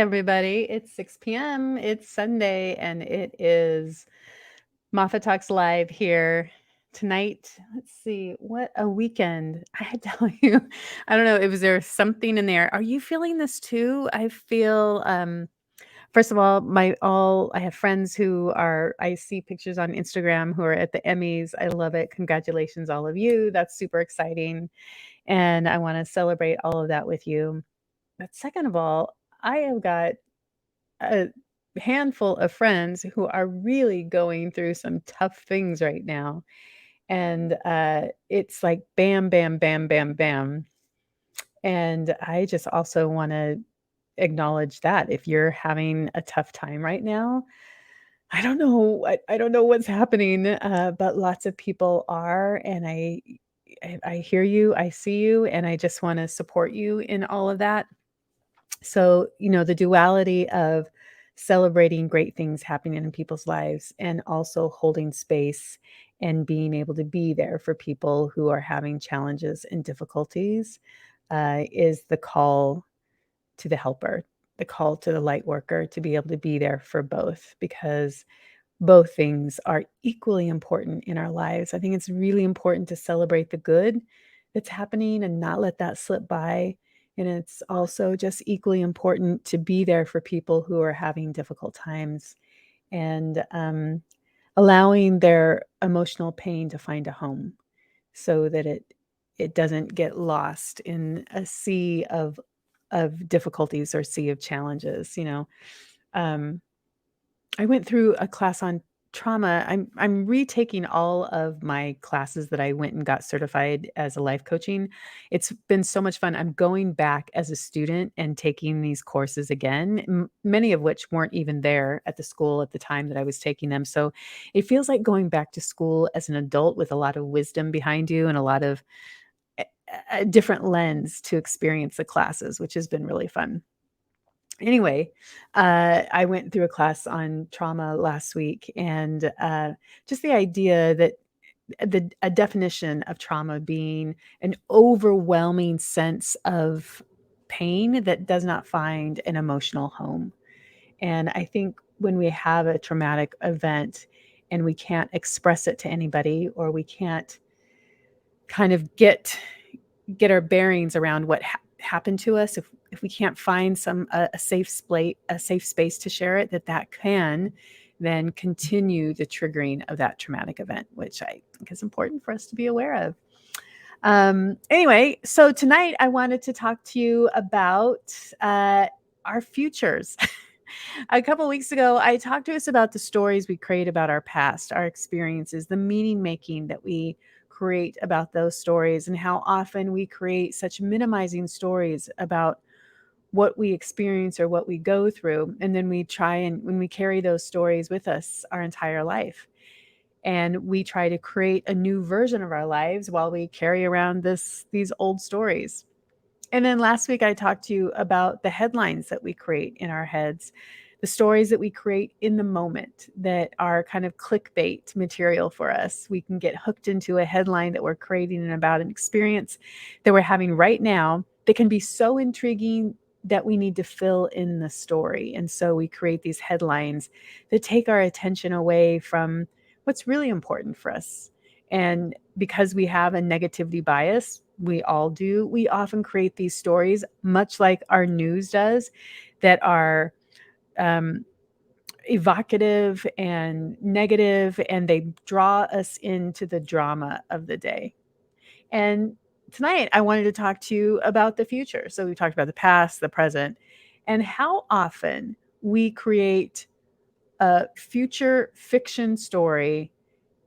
everybody. It's 6 p.m. It's Sunday, and it is Moffitt Talks Live here tonight. Let's see, what a weekend. I tell you, I don't know, was there something in there? Are you feeling this too? I feel, first of all, I have friends I see pictures on Instagram who are at the Emmys. I love it. Congratulations, all of you. That's super exciting. And I want to celebrate all of that with you. But second of all, I have got a handful of friends who are really going through some tough things right now. And it's like bam, bam, bam, bam, bam. And I just also want to acknowledge that if you're having a tough time right now, I don't know. I don't know what's happening, but lots of people are. And I hear you, I see you, and I just want to support you in all of that. So, the duality of celebrating great things happening in people's lives and also holding space and being able to be there for people who are having challenges and difficulties is the call to the helper, the call to the light worker to be able to be there for both, because both things are equally important in our lives. I think it's really important to celebrate the good that's happening and not let that slip by. And it's also just equally important to be there for people who are having difficult times and allowing their emotional pain to find a home so that it doesn't get lost in a sea of difficulties or sea of challenges. Um, I went through a class on trauma. I'm retaking all of my classes that I went and got certified as a life coaching. It's been so much fun. I'm going back as a student and taking these courses again, many of which weren't even there at the school at the time that I was taking them. So it feels like going back to school as an adult with a lot of wisdom behind you and a lot of a different lens to experience the classes, which has been really fun. Anyway, I went through a class on trauma last week, and just the idea that a definition of trauma being an overwhelming sense of pain that does not find an emotional home. And I think when we have a traumatic event and we can't express it to anybody, or we can't kind of get our bearings around what happened to us, if we can't find a safe space to share it, that can then continue the triggering of that traumatic event, which I think is important for us to be aware of. Anyway, so tonight I wanted to talk to you about our futures. A couple weeks ago, I talked to us about the stories we create about our past, our experiences, the meaning making that we create about those stories, and how often we create such minimizing stories about what we experience or what we go through. And then when we carry those stories with us our entire life, and we try to create a new version of our lives while we carry around these old stories. And then last week, I talked to you about the headlines that we create in our heads, the stories that we create in the moment that are kind of clickbait material for us. We can get hooked into a headline that we're creating about an experience that we're having right now that can be so intriguing that we need to fill in the story. And so we create these headlines that take our attention away from what's really important for us. And because we have a negativity bias, we all do, we often create these stories, much like our news does, that are um, evocative and negative, and they draw us into the drama of the day. And tonight, I wanted to talk to you about the future. So we talked about the past, the present, and how often we create a future fiction story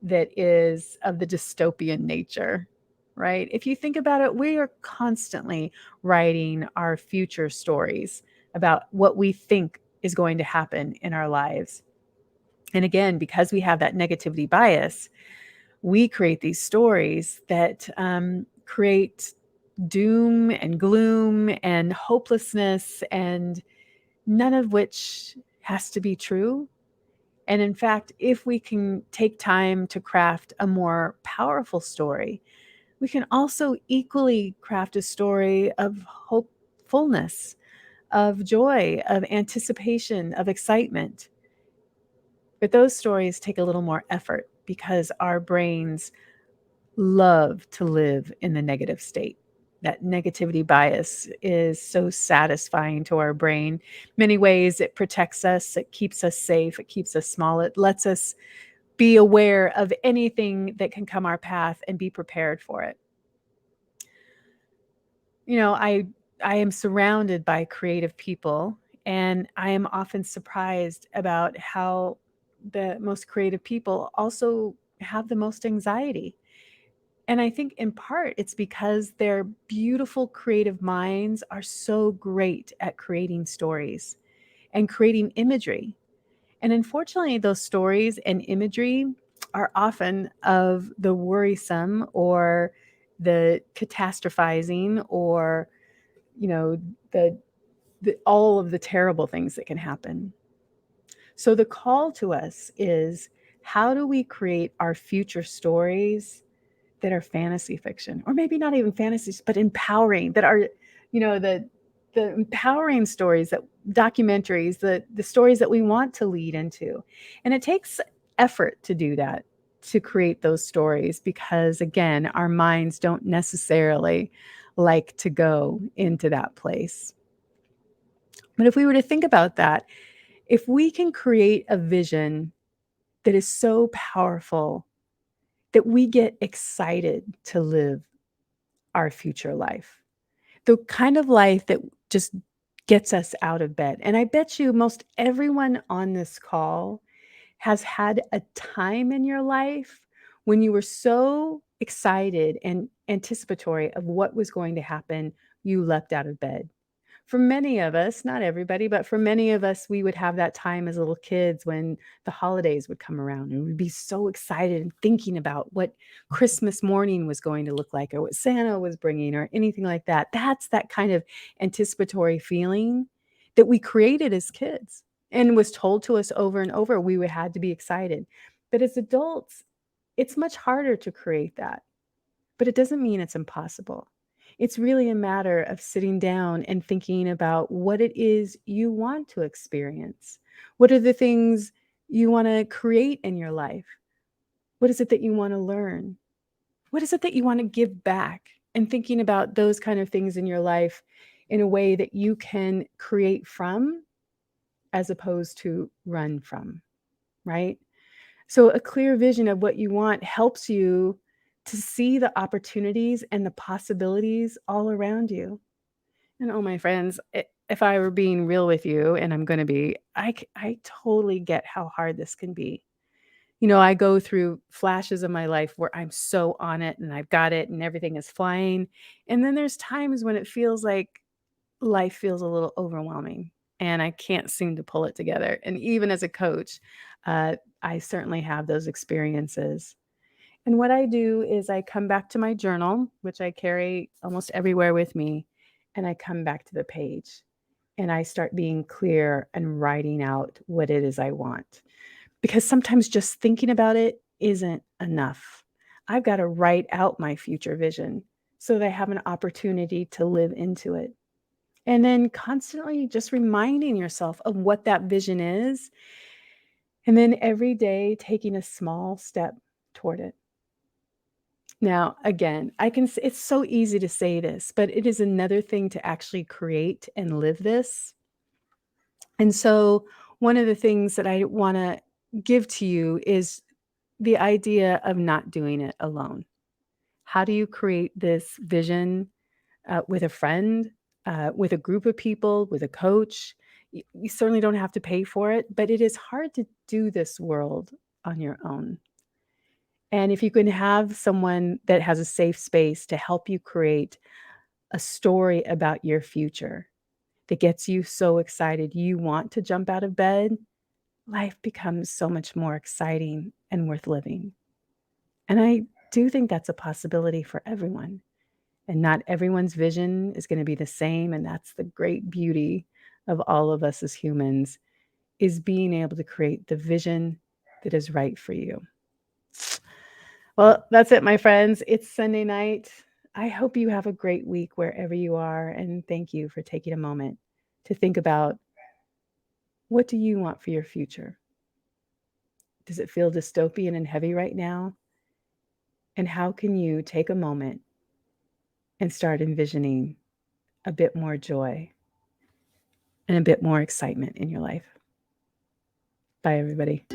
that is of the dystopian nature, right? If you think about it, we are constantly writing our future stories about what we think is going to happen in our lives. And again, because we have that negativity bias, we create these stories that create doom and gloom and hopelessness, and none of which has to be true. And in fact, if we can take time to craft a more powerful story, we can also equally craft a story of hopefulness, of joy, of anticipation, of excitement. But those stories take a little more effort because our brains love to live in the negative state. That negativity bias is so satisfying to our brain. Many ways it protects us, it keeps us safe, it keeps us small, it lets us be aware of anything that can come our path and be prepared for it. You know, I am surrounded by creative people, and I am often surprised about how the most creative people also have the most anxiety. And I think in part it's because their beautiful creative minds are so great at creating stories and creating imagery. And unfortunately, those stories and imagery are often of the worrisome or the catastrophizing or, you know, the, all of the terrible things that can happen. So the call to us is, how do we create our future stories that are fantasy fiction, or maybe not even fantasies, but empowering, that are, the empowering stories, that documentaries, the stories that we want to lead into. And it takes effort to do that, to create those stories, because again, our minds don't necessarily like to go into that place. But if we were to think about that, if we can create a vision that is so powerful that we get excited to live our future life, the kind of life that just gets us out of bed. And I bet you most everyone on this call has had a time in your life when you were so excited and anticipatory of what was going to happen, you leapt out of bed. For many of us, not everybody, but for many of us, we would have that time as little kids when the holidays would come around, and we'd be so excited and thinking about what Christmas morning was going to look like, or what Santa was bringing, or anything like that. That's that kind of anticipatory feeling that we created as kids and was told to us over and over we would had to be excited. But as adults, it's much harder to create that. But it doesn't mean it's impossible. It's really a matter of sitting down and thinking about what it is you want to experience. What are the things you want to create in your life? What is it that you want to learn? What is it that you want to give back? And thinking about those kind of things in your life in a way that you can create from as opposed to run from, right? So a clear vision of what you want helps you to see the opportunities and the possibilities all around you. And oh, my friends, if I were being real with you, and I'm going to be, I totally get how hard this can be. You know, I go through flashes of my life where I'm so on it and I've got it and everything is flying. And then there's times when it feels like life feels a little overwhelming and I can't seem to pull it together. And even as a coach, I certainly have those experiences. And what I do is I come back to my journal, which I carry almost everywhere with me, and I come back to the page and I start being clear and writing out what it is I want. Because sometimes just thinking about it isn't enough. I've got to write out my future vision so that I have an opportunity to live into it. And then constantly just reminding yourself of what that vision is. And then every day taking a small step toward it. Now, again, it's so easy to say this, but it is another thing to actually create and live this. And so, one of the things that I want to give to you is the idea of not doing it alone. How do you create this vision with a friend, with a group of people, with a coach? You certainly don't have to pay for it, but it is hard to do this world on your own. And if you can have someone that has a safe space to help you create a story about your future that gets you so excited you want to jump out of bed, life becomes so much more exciting and worth living. And I do think that's a possibility for everyone. And not everyone's vision is going to be the same. And that's the great beauty of all of us as humans, is being able to create the vision that is right for you. Well, that's it, my friends. It's Sunday night. I hope you have a great week wherever you are. And thank you for taking a moment to think about, what do you want for your future? Does it feel dystopian and heavy right now? And how can you take a moment and start envisioning a bit more joy and a bit more excitement in your life? Bye, everybody.